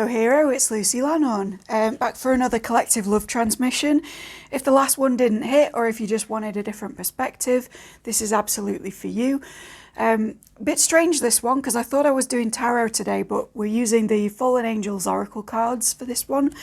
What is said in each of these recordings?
hero, it's Lucy Lannon, back for another collective love transmission. If the last one didn't hit, or if you just wanted a different perspective, this is absolutely for you. Bit strange this one, because I thought I was doing tarot today, but we're using the Fallen Angels Oracle cards for this one.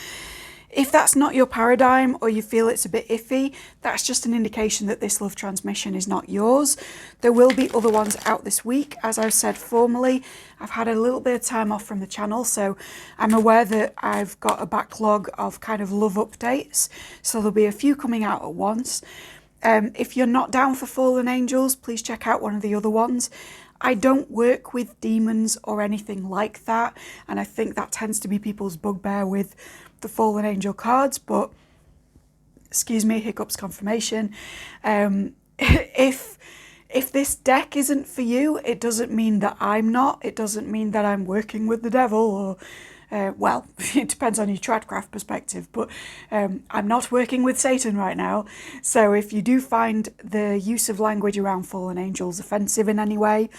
If that's not your paradigm, or you feel it's a bit iffy, that's just an indication that this love transmission is not yours. There will be other ones out this week. As I've said formally, I've had a little bit of time off from the channel, so I'm aware that I've got a backlog of kind of love updates, so there'll be a few coming out at once. If you're not down for Fallen Angels, please check out one of the other ones. I don't work with demons or anything like that, and I think that tends to be people's bugbear with the Fallen Angel cards, but excuse me, hiccups confirmation. If this deck isn't for you, it doesn't mean that I'm not. It doesn't mean that I'm working with the devil, or well, it depends on your tradcraft perspective, but I'm not working with Satan right now. So if you do find the use of language around Fallen Angels offensive in any way,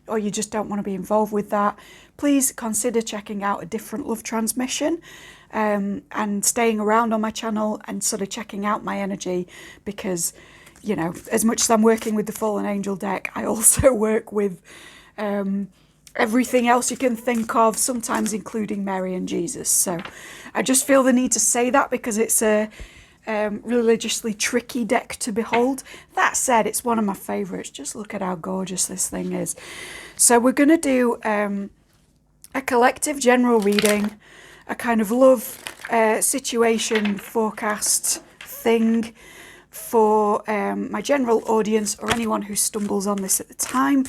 or you just don't want to be involved with that, please consider checking out a different love transmission, and staying around on my channel and sort of checking out my energy, because, you know, as much as I'm working with the Fallen Angel deck, I also work with everything else you can think of, sometimes including Mary and Jesus. So I just feel the need to say that because it's a religiously tricky deck to behold. That said, it's one of my favourites. Just look at how gorgeous this thing is. So we're going to do a collective general reading, a kind of love situation forecast thing for my general audience, or anyone who stumbles on this at the time.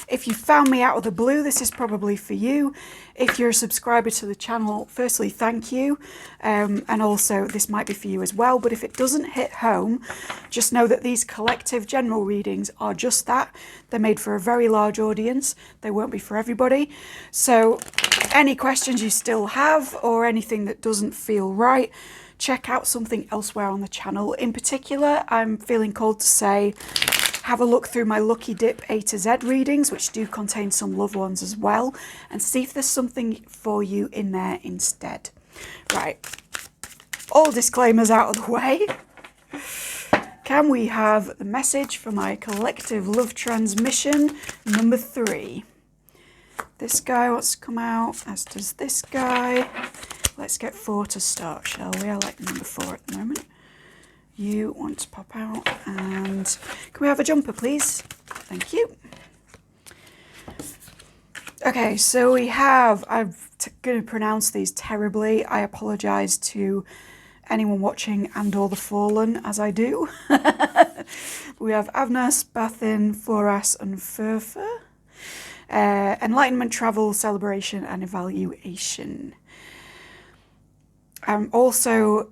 If you found me out of the blue, this is probably for you. If you're a subscriber to the channel, firstly, thank you. And also, this might be for you as well. But if it doesn't hit home, just know that these collective general readings are just that. They're made for a very large audience. They won't be for everybody. So any questions you still have, or anything that doesn't feel right, check out something elsewhere on the channel. In particular, I'm feeling called to say, have a look through my Lucky Dip A to Z readings, which do contain some love ones as well, and see if there's something for you in there instead. Right, all disclaimers out of the way. Can we have the message for my collective love transmission number 3? This guy wants to come out, as does this guy. Let's get 4 to start, shall we? I like number 4 at the moment. You want to pop out, and can we have a jumper, please? Thank you. Okay, so we have, I'm going to pronounce these terribly. I apologise to anyone watching and or the Fallen, as I do. We have Avnas, Bathin, Foras, and Furfa. Enlightenment, travel, celebration, and evaluation. Also,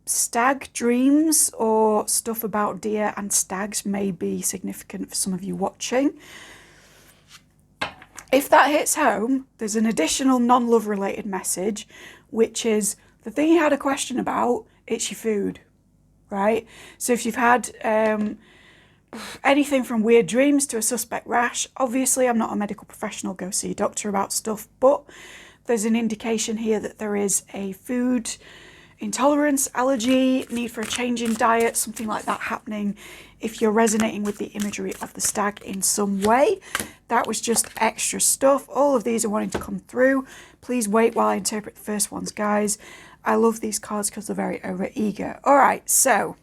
stag dreams, or stuff about deer and stags, may be significant for some of you watching. If that hits home, there's an additional non-love related message, which is the thing you had a question about, it's your food, right? So if you've had anything from weird dreams to a suspect rash, obviously I'm not a medical professional, go see a doctor about stuff, but there's an indication here that there is a food intolerance, allergy, need for a change in diet, something like that happening if you're resonating with the imagery of the stag in some way. That was just extra stuff. All of these are wanting to come through. Please wait while I interpret the first ones, guys. I love these cards because they're very over-eager. All right, so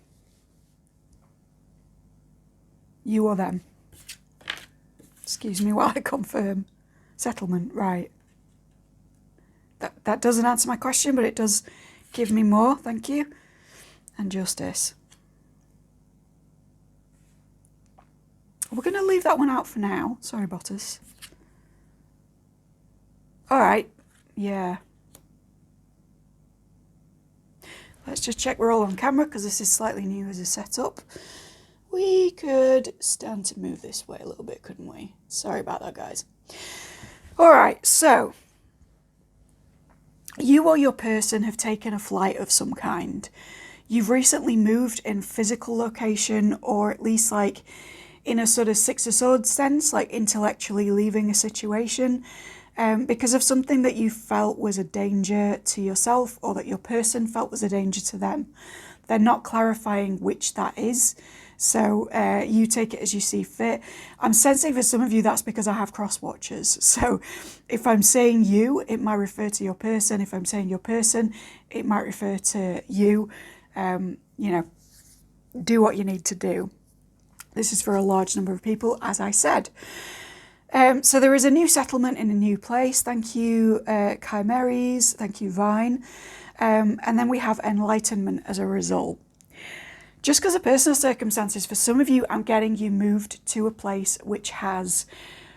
you or them. Excuse me while I confirm. Settlement, right. That doesn't answer my question, but it does give me more, thank you. And justice. We're going to leave that one out for now. Sorry, Bottas. All right, yeah. Let's just check we're all on camera, because this is slightly new as a setup. We could stand to move this way a little bit, couldn't we? Sorry about that, guys. All right, so you or your person have taken a flight of some kind. You've recently moved in physical location, or at least like in a sort of Six of Swords sense, like intellectually leaving a situation. because of something that you felt was a danger to yourself or that your person felt was a danger to them. They're not clarifying which that is. So you take it as you see fit. I'm sensing for some of you that's because I have cross watchers. So if I'm saying you, it might refer to your person. If I'm saying your person, it might refer to you. You know, do what you need to do. This is for a large number of people, as I said. So there is a new settlement in a new place. Thank you, Chimeres. Thank you, Vine. And then we have enlightenment as a result. Just because of personal circumstances, for some of you, I'm getting you moved to a place which has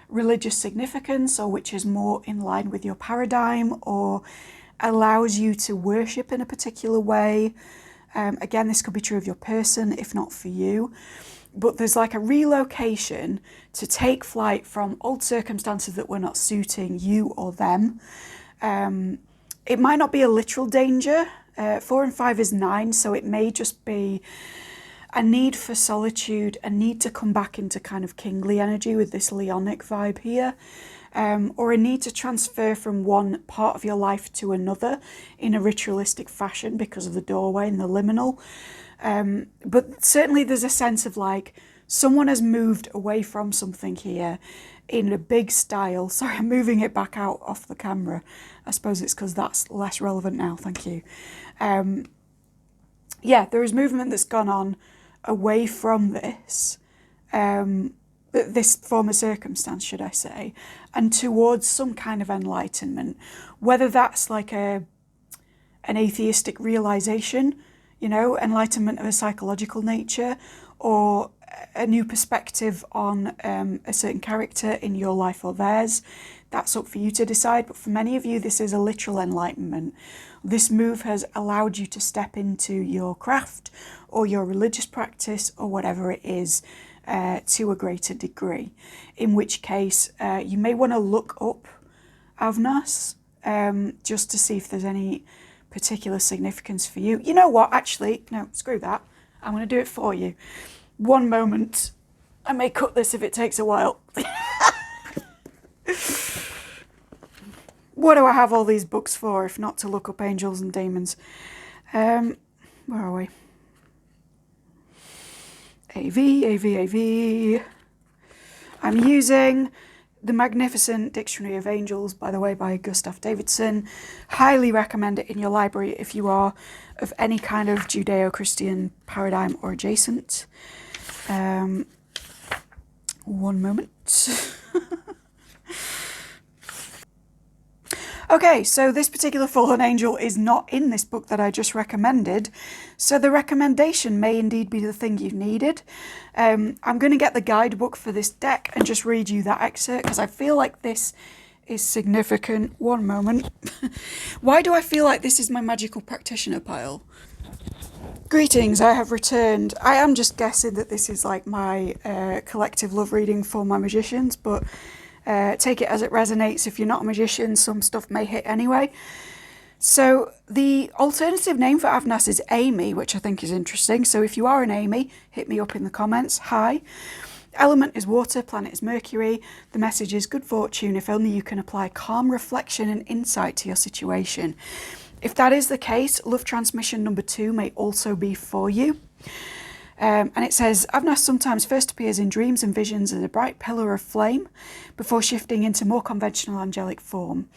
religious significance or which is more in line with your paradigm or allows you to worship in a particular way. Again, this could be true of your person, if not for you. But there's like a relocation to take flight from old circumstances that were not suiting you or them. It might not be a literal danger. 4 and 5 is 9, so it may just be a need for solitude, a need to come back into kind of kingly energy with this Leonic vibe here, or a need to transfer from one part of your life to another in a ritualistic fashion because of the doorway and the liminal. But certainly there's a sense of like someone has moved away from something here in a big style. Sorry, I'm moving it back out off the camera. I suppose it's because that's less relevant now. Thank you. Yeah, there is movement that's gone on away from this, this form of circumstance, should I say, and towards some kind of enlightenment, whether that's like an atheistic realization, you know, enlightenment of a psychological nature, or a new perspective on a certain character in your life or theirs. That's up for you to decide. But for many of you, this is a literal enlightenment. This move has allowed you to step into your craft or your religious practice or whatever it is to a greater degree. In which case, you may want to look up Avnas just to see if there's any particular significance for you. You know what? Actually, no, screw that. I'm going to do it for you. One moment. I may cut this if it takes a while. What do I have all these books for if not to look up angels and demons? Where are we? AV. I'm using The Magnificent Dictionary of Angels, by the way, by Gustav Davidson. Highly recommend it in your library if you are of any kind of Judeo-Christian paradigm or adjacent. One moment. Okay, so this particular fallen angel is not in this book that I just recommended, so the recommendation may indeed be the thing you needed. I'm going to get the guidebook for this deck and just read you that excerpt because I feel like this is significant. One moment. Why do I feel like this is my magical practitioner pile? Greetings, I have returned. I am just guessing that this is like my collective love reading for my magicians, but take it as it resonates. If you're not a magician, some stuff may hit anyway. So the alternative name for Avnas is Amy, which I think is interesting. So if you are an Amy, hit me up in the comments. Hi. Element is water, planet is Mercury. The message is good fortune if only you can apply calm reflection and insight to your situation. If that is the case, love transmission number 2 may also be for you. And it says, Avnas sometimes first appears in dreams and visions as a bright pillar of flame before shifting into more conventional angelic form.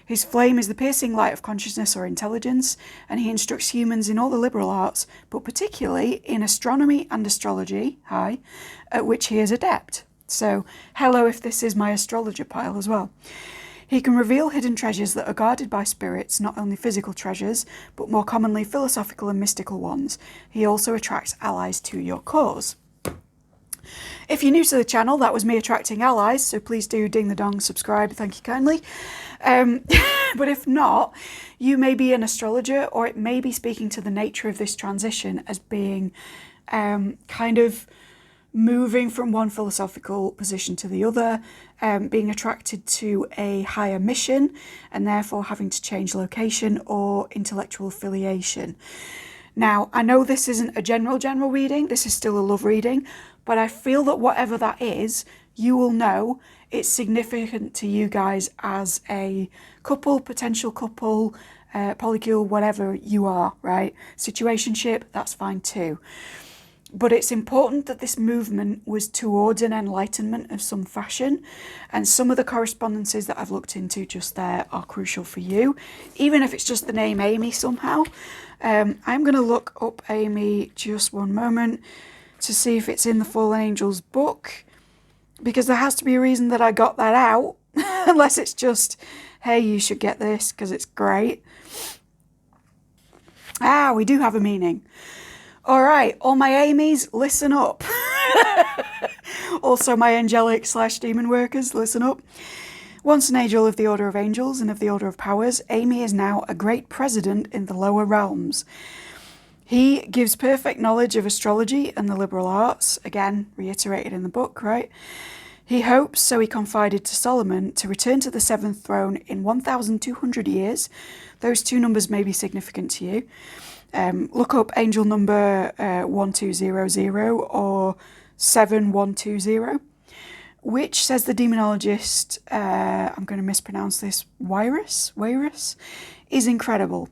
His flame is the piercing light of consciousness or intelligence, and he instructs humans in all the liberal arts, but particularly in astronomy and astrology, at which he is adept. So, hello if this is my astrologer pile as well. He can reveal hidden treasures that are guarded by spirits, not only physical treasures, but more commonly philosophical and mystical ones. He also attracts allies to your cause. If you're new to the channel, that was me attracting allies, so please do ding the dong, subscribe, thank you kindly. But if not, you may be an astrologer, or it may be speaking to the nature of this transition as being kind of moving from one philosophical position to the other, being attracted to a higher mission, and therefore having to change location or intellectual affiliation. Now, I know this isn't a general reading, this is still a love reading, but I feel that whatever that is, you will know it's significant to you guys as a couple, potential couple, polycule, whatever you are, right? Situationship, that's fine too. But it's important that this movement was towards an enlightenment of some fashion. And some of the correspondences that I've looked into just there are crucial for you, even if it's just the name Amy somehow. I'm going to look up Amy just one moment to see if it's in the Fallen Angels book, because there has to be a reason that I got that out, unless it's just, hey, you should get this because it's great. Ah, we do have a meaning. All right, all my Amy's, listen up. Also, my angelic / demon workers, listen up. Once an angel of the Order of Angels and of the Order of Powers, Amy is now a great president in the lower realms. He gives perfect knowledge of astrology and the liberal arts, again, reiterated in the book, right? He hopes, so he confided to Solomon, to return to the seventh throne in 1,200 years. Those two numbers may be significant to you. Look up angel number 1200 or 7120, which, says the demonologist, I'm going to mispronounce this, Wyrus, is incredible.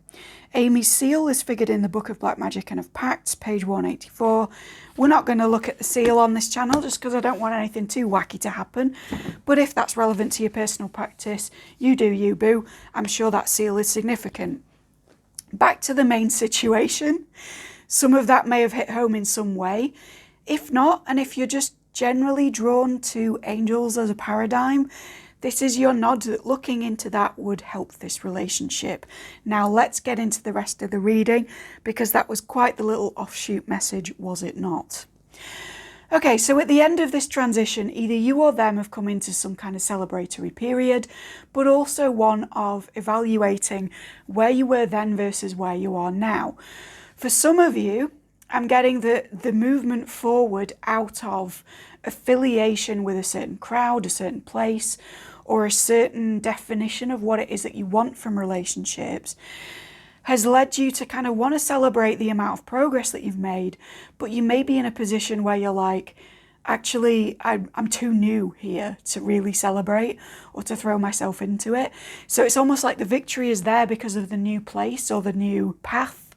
Amy's seal is figured in the Book of Black Magic and of Pacts, page 184. We're not going to look at the seal on this channel just because I don't want anything too wacky to happen. But if that's relevant to your personal practice, you do you, boo. I'm sure that seal is significant. Back to the main situation. Some of that may have hit home in some way. If not, and if you're just generally drawn to angels as a paradigm, this is your nod that looking into that would help this relationship. Now let's get into the rest of the reading, because that was quite the little offshoot message, was it not? Okay, so at the end of this transition, either you or them have come into some kind of celebratory period, but also one of evaluating where you were then versus where you are now. For some of you, I'm getting the movement forward out of affiliation with a certain crowd, a certain place, or a certain definition of what it is that you want from relationships, has led you to kind of want to celebrate the amount of progress that you've made, but you may be in a position where you're like, actually, I'm too new here to really celebrate or to throw myself into it. So it's almost like the victory is there because of the new place or the new path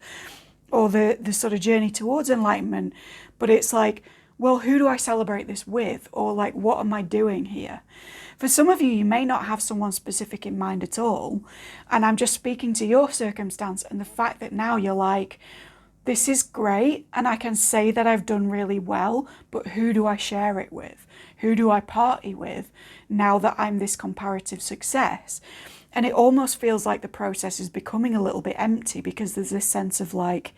or the sort of journey towards enlightenment. But it's like, well, who do I celebrate this with? Or like, what am I doing here? For some of you, you may not have someone specific in mind at all. And I'm just speaking to your circumstance and the fact that now you're like, this is great and I can say that I've done really well, but who do I share it with? Who do I party with now that I'm this comparative success? And it almost feels like the process is becoming a little bit empty, because there's this sense of like,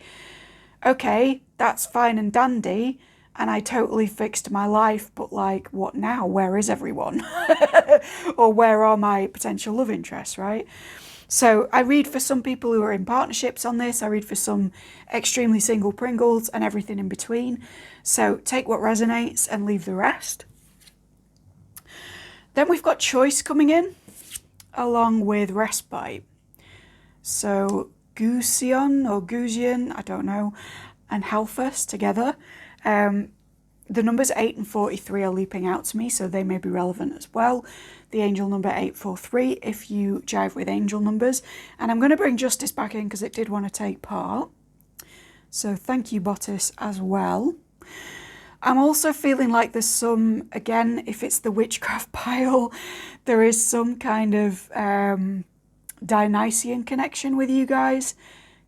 okay, that's fine and dandy, and I totally fixed my life, but like, what now? Where is everyone? Or where are my potential love interests, right? So I read for some people who are in partnerships on this. I read for some extremely single Pringles and everything in between. So take what resonates and leave the rest. Then we've got choice coming in, along with respite. So Gusion or Gusion, I don't know, and Halphus together. The numbers 8 and 43 are leaping out to me, so they may be relevant as well. The angel number 843, if you jive with angel numbers. And I'm going to bring Justice back in because it did want to take part. So thank you, Bottis, as well. I'm also feeling like there's some, again, if it's the witchcraft pile, there is some kind of Dionysian connection with you guys.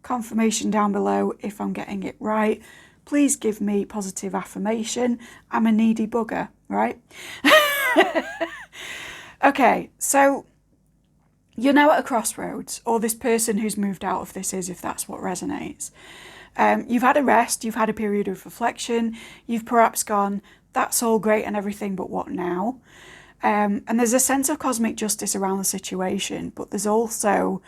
Confirmation down below if I'm getting it right. Please give me positive affirmation. I'm a needy bugger, right? Okay, so you're now at a crossroads, or this person who's moved out of this is, if that's what resonates. You've had a rest, you've had a period of reflection, you've perhaps gone, that's all great and everything, but what now? And there's a sense of cosmic justice around the situation, but there's also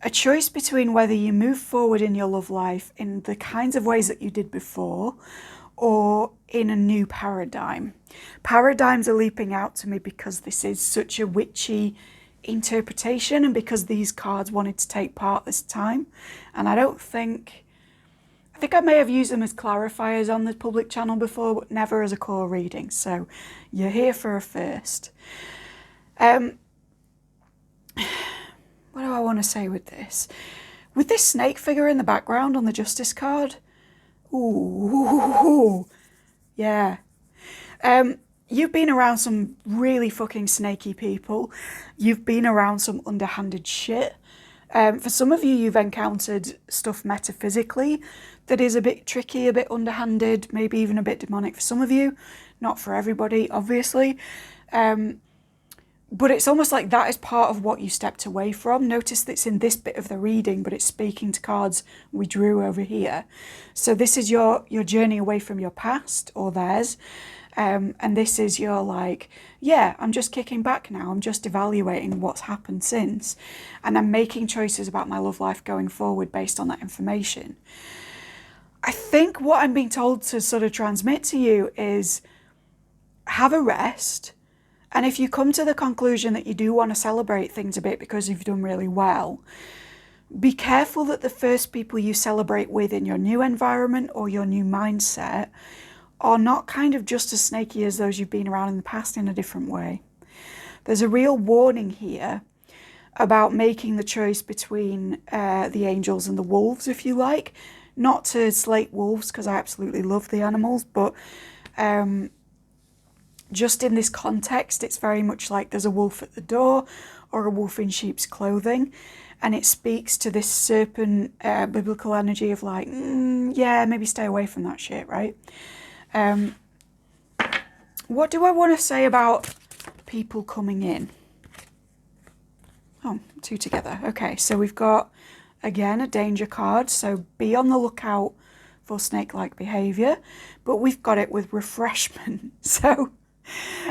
a choice between whether you move forward in your love life in the kinds of ways that you did before, or in a new paradigm. Paradigms are leaping out to me because this is such a witchy interpretation, and because these cards wanted to take part this time. And I I think I may have used them as clarifiers on the public channel before, but never as a core reading. So you're here for a first. What do I want to say with this? With this snake figure in the background on the Justice card, ooh, yeah. You've been around some really fucking snaky people. You've been around some underhanded shit. For some of you, you've encountered stuff metaphysically that is a bit tricky, a bit underhanded, maybe even a bit demonic for some of you. Not for everybody, obviously. But it's almost like that is part of what you stepped away from. Notice that it's in this bit of the reading, but it's speaking to cards we drew over here. So this is your journey away from your past, or theirs. And this is your like, yeah, I'm just kicking back now. I'm just evaluating what's happened since. And I'm making choices about my love life going forward based on that information. I think what I'm being told to sort of transmit to you is have a rest. And if you come to the conclusion that you do want to celebrate things a bit because you've done really well, be careful that the first people you celebrate with in your new environment or your new mindset are not kind of just as snaky as those you've been around in the past in a different way. There's a real warning here about making the choice between the angels and the wolves, if you like. Not to slate wolves, because I absolutely love the animals, but just in this context, it's very much like there's a wolf at the door or a wolf in sheep's clothing. And it speaks to this serpent biblical energy of like, yeah, maybe stay away from that shit, right? What do I want to say about people coming in? Oh, two together. Okay, so we've got, again, a danger card. So be on the lookout for snake-like behaviour. But we've got it with refreshment. So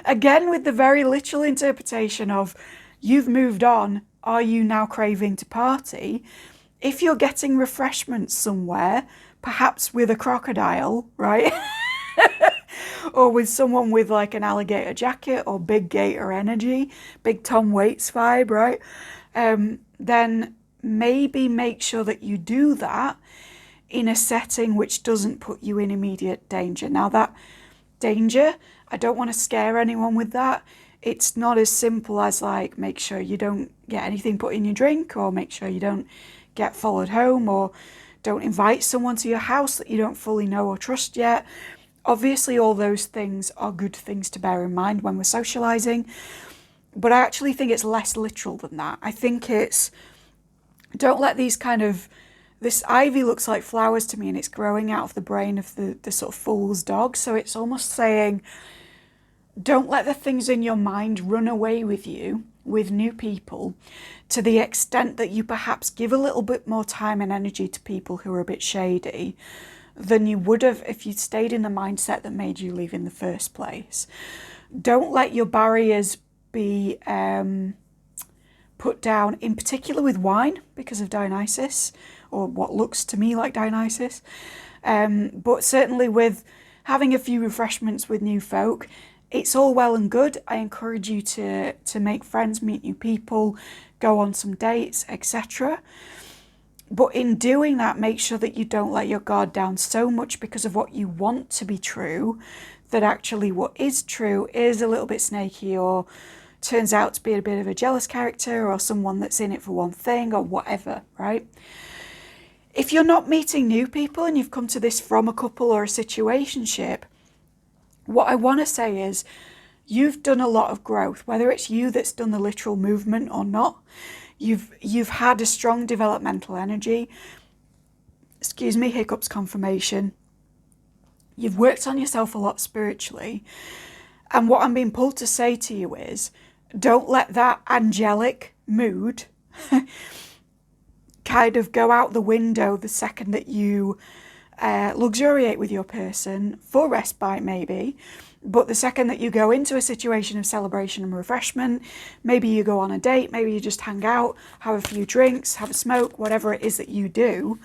again, with the very literal interpretation of you've moved on, are you now craving to party? If you're getting refreshments somewhere, perhaps with a crocodile, right? Or with someone with like an alligator jacket or big gator energy, big Tom Waits vibe, right? Then maybe make sure that you do that in a setting which doesn't put you in immediate danger. Now that danger, I don't want to scare anyone with that. It's not as simple as like make sure you don't get anything put in your drink, or make sure you don't get followed home, or don't invite someone to your house that you don't fully know or trust yet. Obviously, all those things are good things to bear in mind when we're socializing, but I actually think it's less literal than that. I think it's, don't let these kind of, this ivy looks like flowers to me, and it's growing out of the brain of the sort of fool's dog. So it's almost saying, don't let the things in your mind run away with you with new people to the extent that you perhaps give a little bit more time and energy to people who are a bit shady than you would have if you'd stayed in the mindset that made you leave in the first place. Don't let your barriers be put down, in particular with wine, because of Dionysus, or what looks to me like Dionysus. But certainly with having a few refreshments with new folk, it's all well and good. I encourage you to make friends, meet new people, go on some dates, etc. But in doing that, make sure that you don't let your guard down so much because of what you want to be true, that actually what is true is a little bit snaky, or turns out to be a bit of a jealous character, or someone that's in it for one thing, or whatever, right? If you're not meeting new people and you've come to this from a couple or a situationship, what I want to say is you've done a lot of growth, whether it's you that's done the literal movement or not. You've had a strong developmental energy. Excuse me, hiccups confirmation. You've worked on yourself a lot spiritually. And what I'm being pulled to say to you is, don't let that angelic mood kind of go out the window the second that you luxuriate with your person, for respite maybe, but the second that you go into a situation of celebration and refreshment, maybe you go on a date, maybe you just hang out, have a few drinks, have a smoke, whatever it is that you do,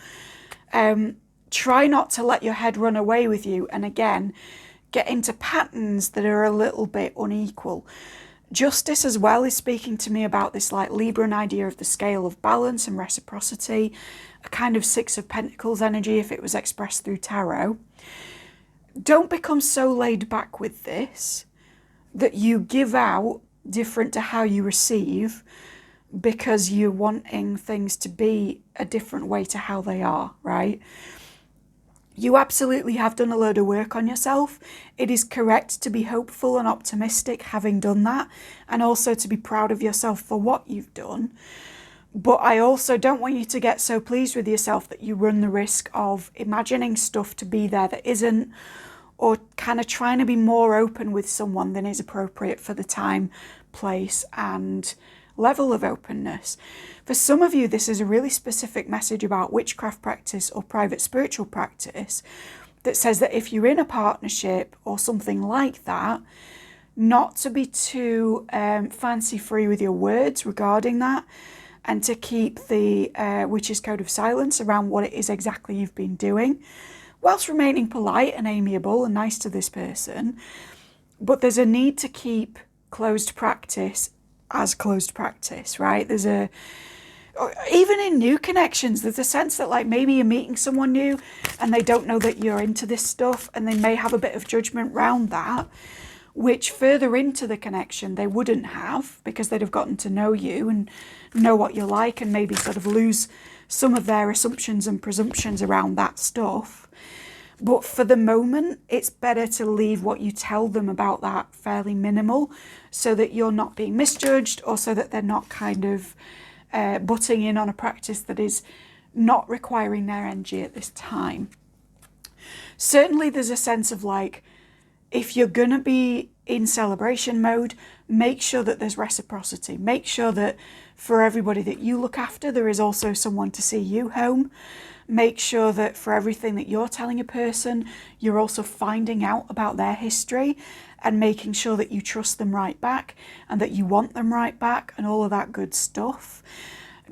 try not to let your head run away with you, and again, get into patterns that are a little bit unequal. Justice as well is speaking to me about this like Libran idea of the scale of balance and reciprocity, a kind of Six of Pentacles energy if it was expressed through tarot. Don't become so laid back with this that you give out different to how you receive because you're wanting things to be a different way to how they are, right? You absolutely have done a load of work on yourself. It is correct to be hopeful and optimistic having done that, and also to be proud of yourself for what you've done. But I also don't want you to get so pleased with yourself that you run the risk of imagining stuff to be there that isn't, or kind of trying to be more open with someone than is appropriate for the time, place, and level of openness. For some of you, this is a really specific message about witchcraft practice or private spiritual practice that says that if you're in a partnership or something like that, not to be too fancy-free with your words regarding that, and to keep the witch's code of silence around what it is exactly you've been doing, whilst remaining polite and amiable and nice to this person. But there's a need to keep closed practice as closed practice, right? There's even in new connections, there's a sense that like maybe you're meeting someone new and they don't know that you're into this stuff, and they may have a bit of judgment around that, which further into the connection they wouldn't have, because they'd have gotten to know you and know what you're like, and maybe sort of lose some of their assumptions and presumptions around that stuff. But for the moment, it's better to leave what you tell them about that fairly minimal, so that you're not being misjudged, or so that they're not kind of butting in on a practice that is not requiring their energy at this time. Certainly there's a sense of like, if you're going to be in celebration mode, make sure that there's reciprocity. Make sure that for everybody that you look after, there is also someone to see you home. Make sure that for everything that you're telling a person, you're also finding out about their history and making sure that you trust them right back and that you want them right back and all of that good stuff.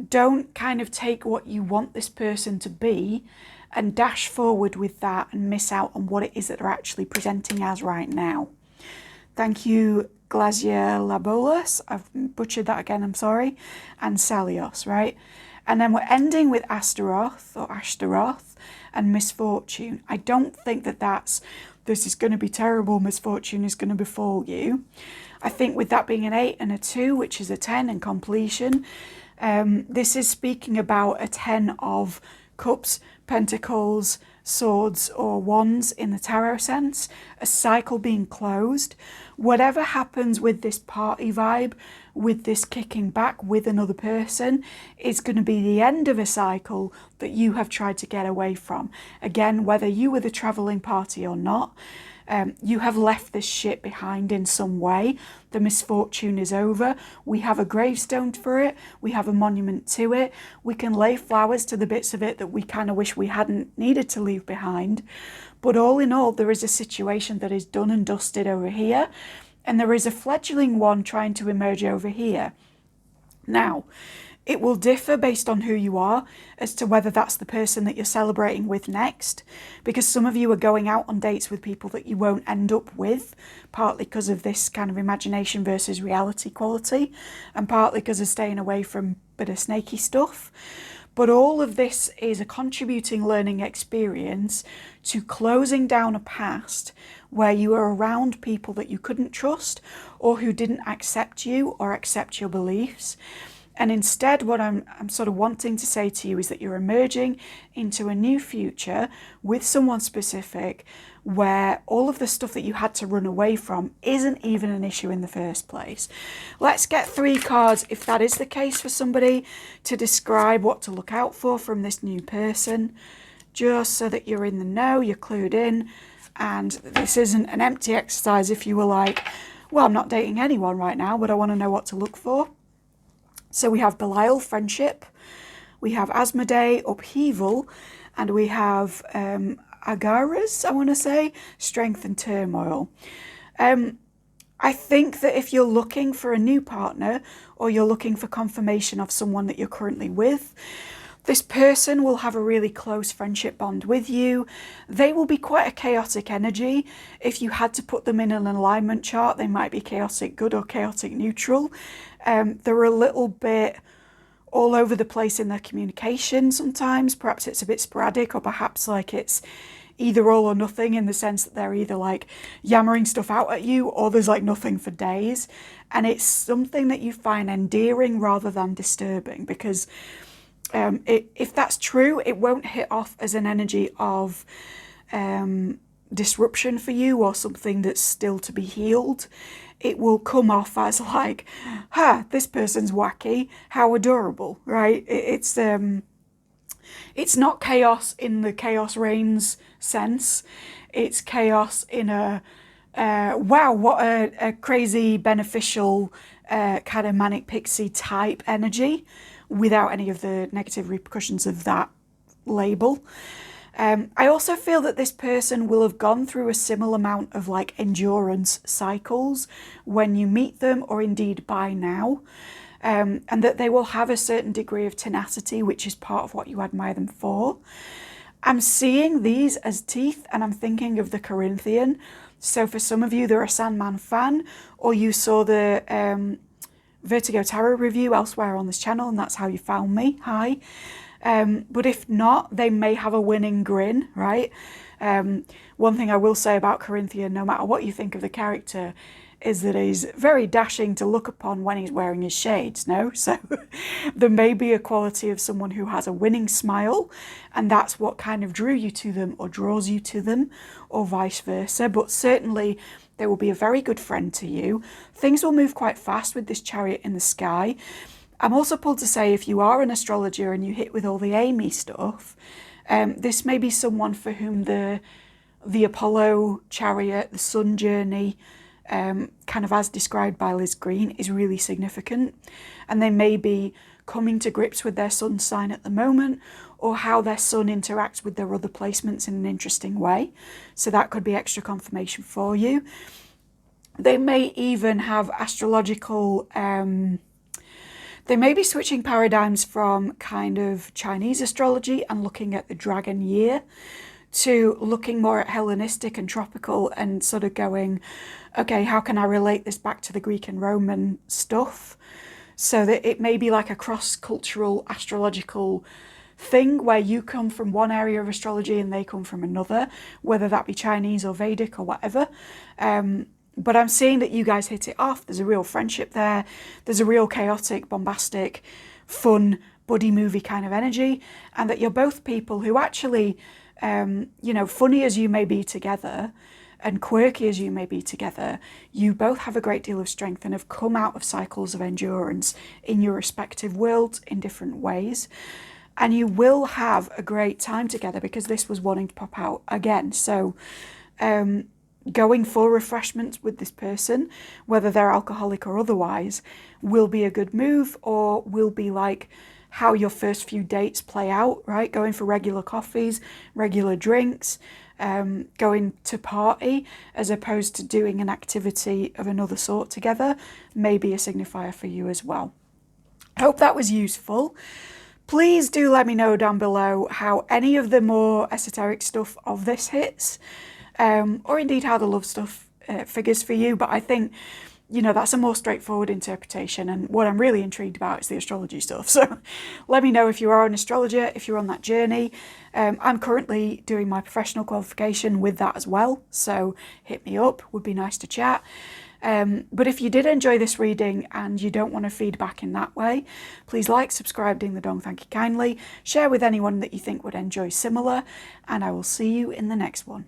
Don't kind of take what you want this person to be and dash forward with that and miss out on what it is that they're actually presenting as right now. Thank you, Glacia Labolas. I've butchered that again, I'm sorry. And Salios, right? And then we're ending with Astaroth or Ashtaroth and misfortune. I don't think that this is going to be terrible, misfortune is going to befall you. I think with that being an 8 and a 2, which is a 10 and completion, this is speaking about a 10 of cups, pentacles, swords or wands in the tarot sense, a cycle being closed. Whatever happens with this party vibe, with this kicking back with another person, is going to be the end of a cycle that you have tried to get away from. Again, whether you were the travelling party or not, you have left this shit behind in some way. The misfortune is over. We have a gravestone for it. We have a monument to it. We can lay flowers to the bits of it that we kind of wish we hadn't needed to leave behind. But all in all, there is a situation that is done and dusted over here, and there is a fledgling one trying to emerge over here. Now, it will differ based on who you are as to whether that's the person that you're celebrating with next, because some of you are going out on dates with people that you won't end up with, partly because of this kind of imagination versus reality quality, and partly because of staying away from a bit of snaky stuff. But all of this is a contributing learning experience to closing down a past where you were around people that you couldn't trust or who didn't accept you or accept your beliefs. And instead, what I'm sort of wanting to say to you is that you're emerging into a new future with someone specific where all of the stuff that you had to run away from isn't even an issue in the first place. Let's get 3 cards, if that is the case for somebody, to describe what to look out for from this new person, just so that you're in the know, you're clued in, and this isn't an empty exercise if you were like, well, I'm not dating anyone right now, but I want to know what to look for. So we have Belial, friendship, we have Asmodee, upheaval, and we have Agaras, I want to say, strength and turmoil. I think that if you're looking for a new partner or you're looking for confirmation of someone that you're currently with, This person will have a really close friendship bond with you. They will be quite a chaotic energy. If you had to put them in an alignment chart, they might be chaotic good or chaotic neutral. They're a little bit all over the place in their communication sometimes. Perhaps it's a bit sporadic, or perhaps like it's either all or nothing, in the sense that they're either like yammering stuff out at you or there's like nothing for days. And it's something that you find endearing rather than disturbing, because if that's true, it won't hit off as an energy of disruption for you or something that's still to be healed. It will come off as like, this person's wacky, how adorable, right? It's not chaos in the chaos reigns sense. It's chaos in a, wow, what a crazy, beneficial, kind of manic pixie type energy, without any of the negative repercussions of that label. I also feel that this person will have gone through a similar amount of like endurance cycles when you meet them, or indeed by now, and that they will have a certain degree of tenacity, which is part of what you admire them for. I'm seeing these as teeth, and I'm thinking of the Corinthian. So for some of you, they're a Sandman fan, or you saw the Vertigo Tarot review elsewhere on this channel, and that's how you found me. Hi. But if not, they may have a winning grin, right? One thing I will say about Corinthian, no matter what you think of the character, is that he's very dashing to look upon when he's wearing his shades, no? So there may be a quality of someone who has a winning smile, and that's what kind of drew you to them or draws you to them, or vice versa. But certainly they will be a very good friend to you. Things will move quite fast with this Chariot in the sky. I'm also pulled to say, if you are an astrologer and you hit with all the Amy stuff, this may be someone for whom the Apollo Chariot, the Sun journey, kind of as described by Liz Green, is really significant. And they may be coming to grips with their sun sign at the moment, or how their sun interacts with their other placements in an interesting way. So that could be extra confirmation for you. They may even have astrological, they may be switching paradigms from kind of Chinese astrology and looking at the dragon year to looking more at Hellenistic and tropical, and sort of going, okay, how can I relate this back to the Greek and Roman stuff? So that it may be like a cross-cultural astrological thing where you come from one area of astrology and they come from another, whether that be Chinese or Vedic or whatever. But I'm seeing that you guys hit it off. There's a real friendship there. There's a real chaotic, bombastic, fun, buddy movie kind of energy. And that you're both people who actually, funny as you may be together and quirky as you may be together, you both have a great deal of strength and have come out of cycles of endurance in your respective worlds in different ways. And you will have a great time together, because this was wanting to pop out again. So, going for refreshments with this person, whether they're alcoholic or otherwise, will be a good move, or will be like how your first few dates play out, right? Going for regular coffees, regular drinks, going to party, as opposed to doing an activity of another sort together, may be a signifier for you as well. I hope that was useful. Please do let me know down below how any of the more esoteric stuff of this hits, or indeed how the love stuff figures for you. But I think, that's a more straightforward interpretation, and what I'm really intrigued about is the astrology stuff. So let me know if you are an astrologer, if you're on that journey. I'm currently doing my professional qualification with that as well, so hit me up, would be nice to chat. But if you did enjoy this reading and you don't want to feedback in that way, please like, subscribe, ding the dong, thank you kindly, share with anyone that you think would enjoy similar, and I will see you in the next one.